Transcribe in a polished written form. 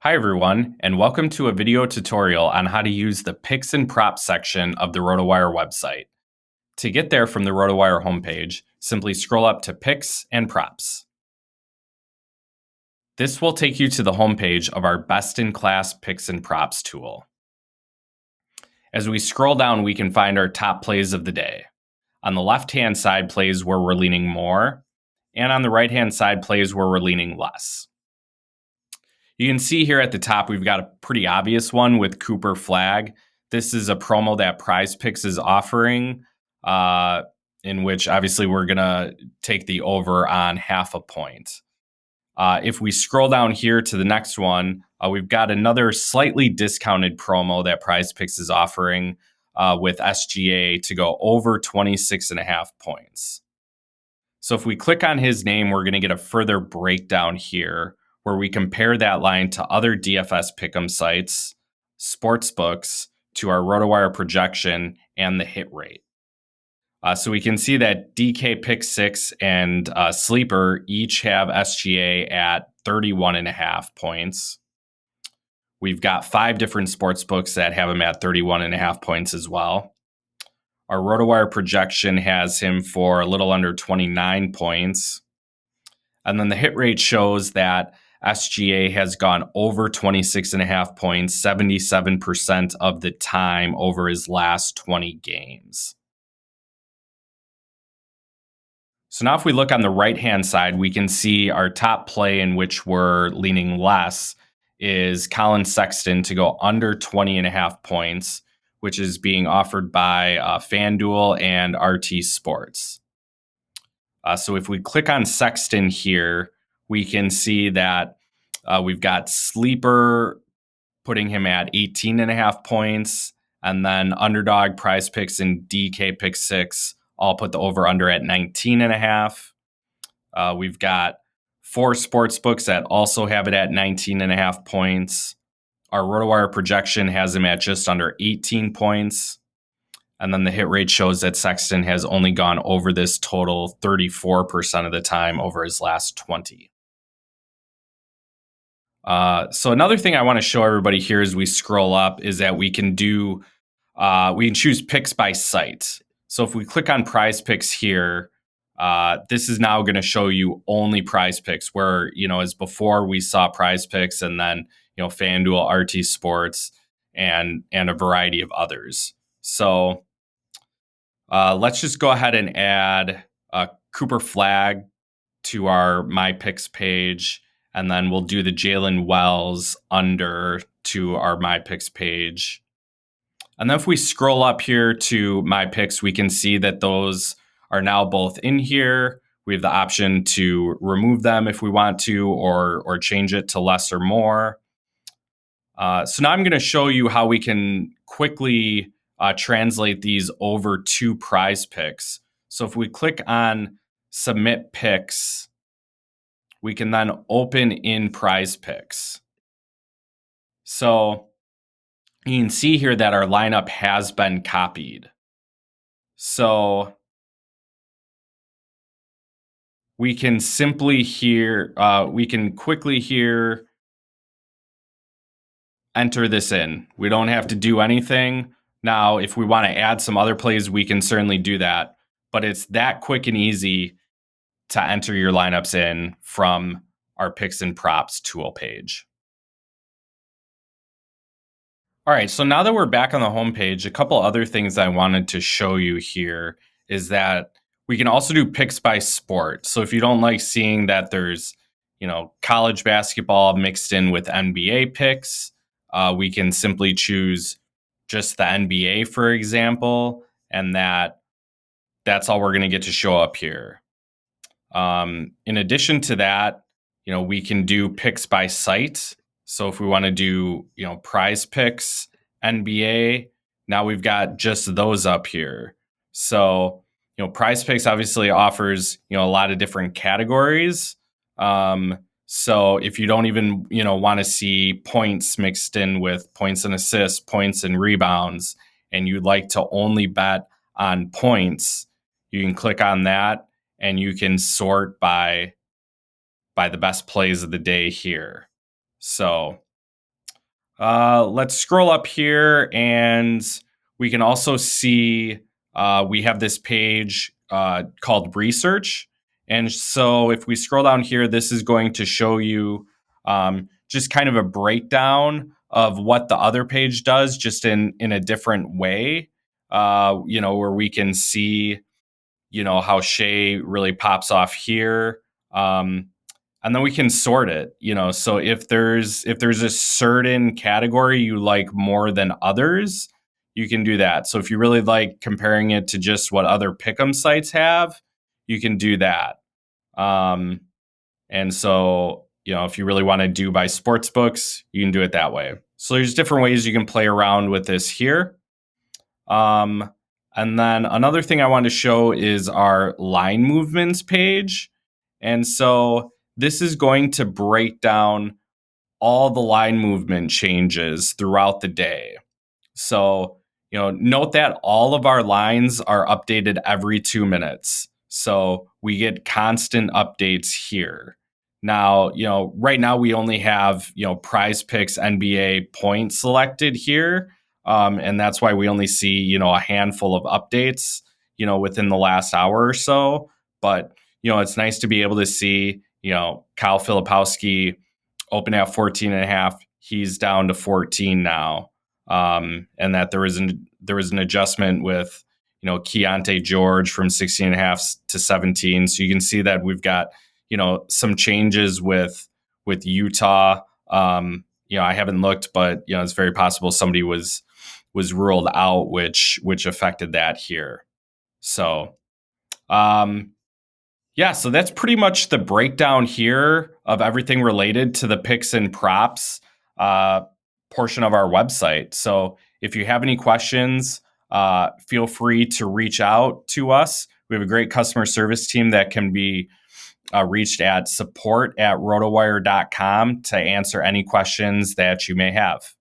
Hi everyone, and welcome to a video tutorial on how to use the Picks and Props section of the Rotowire website. To get there from the Rotowire homepage, simply scroll up to Picks and Props. This will take you to the homepage of our best-in-class Picks and Props tool. As we scroll down, we can find our top plays of the day. On the left-hand side, plays where we're leaning more, and on the right-hand side, plays where we're leaning less. You can see here at the top, we've got a pretty obvious one with Cooper Flag. This is a promo that Prize Picks is offering, in which obviously we're going to take the over on half a point. If we scroll down here to the next one, we've got another slightly discounted promo that Prize Picks is offering with SGA to go over 26.5 points. So if we click on his name, we're going to get a further breakdown here where we compare that line to other DFS pick'em sites, sports books, to our Rotowire projection, and the hit rate. So we can see that DK Pick 6 and Sleeper each have SGA at 31.5 points. We've got 5 different sports books that have him at 31.5 points as well. Our Rotowire projection has him for a little under 29 points. And then the hit rate shows that SGA has gone over 26.5 points 77% of the time over his last 20 games. So now if we look on the right-hand side, we can see our top play in which we're leaning less is Colin Sexton to go under 20.5 points, which is being offered by FanDuel and RT Sports. So if we click on Sexton here, we can see that we've got Sleeper putting him at 18.5 points, and then Underdog, Prize Picks, and DK Pick 6 all put the over-under at 19.5. We've got 4 sports books that also have it at 19.5 points. Our Rotowire projection has him at just under 18 points. And then the hit rate shows that Sexton has only gone over this total 34% of the time over his last 20. So another thing I want to show everybody here as we scroll up is that we can choose picks by site. So if we click on Prize Picks here, this is now going to show you only Prize Picks, where, as before we saw Prize Picks and then, FanDuel, RT Sports, and a variety of others. So let's just go ahead and add Cooper Flag to our My Picks page, and then we'll do the Jalen Wells under to our My Picks page. And then if we scroll up here to My Picks, we can see that those are now both in here. We have the option to remove them if we want to, or change it to less or more. So now I'm going to show you how we can quickly translate these over to Prize Picks. So if we click on Submit Picks, we can then open in Prize Picks. So you can see here that our lineup has been copied. So we can quickly here enter this in. We don't have to do anything. Now, if we want to add some other plays, we can certainly do that. But it's that quick and easy to enter your lineups in from our Picks and Props tool page. All right, so now that we're back on the homepage, a couple other things I wanted to show you here is that we can also do picks by sport. So if you don't like seeing that there's, college basketball mixed in with NBA picks, we can simply choose just the NBA, for example, and that's all we're going to get to show up here. In addition to that, we can do picks by site. So if we want to do, Prize Picks, NBA, now we've got just those up here. So, Prize Picks obviously offers, a lot of different categories. So if you don't even, want to see points mixed in with points and assists, points and rebounds, and you'd like to only bet on points, you can click on that and you can sort by the best plays of the day here. So Let's scroll up here, and we can also see we have this page called research. And so if we scroll down here, this is going to show you just kind of a breakdown of what the other page does, just in a different way, where we can see, how Shay really pops off here. And then we can sort it, so if there's a certain category you like more than others, you can do that. So if you really like comparing it to just what other pick'em sites have, you can do that. And so, if you really want to do by sports books, you can do it that way. So there's different ways you can play around with this here. um, and then another thing I want to show is our line movements page. And so this is going to break down all the line movement changes throughout the day. So, note that all of our lines are updated every 2 minutes. So we get constant updates here. Now, right now we only have, Prize Picks NBA points selected here. And that's why we only see, a handful of updates, within the last hour or so. But, it's nice to be able to see, Kyle Filipowski open at 14 and a half. He's down to 14 now. And that there was an adjustment with, Keontae George from 16 and a half to 17. So you can see that we've got, some changes with Utah. I haven't looked, but it's very possible somebody was ruled out, which affected that here. So, yeah, so that's pretty much the breakdown here of everything related to the picks and props portion of our website. So if you have any questions, feel free to reach out to us. We have a great customer service team that can be reached at support@rotowire.com to answer any questions that you may have.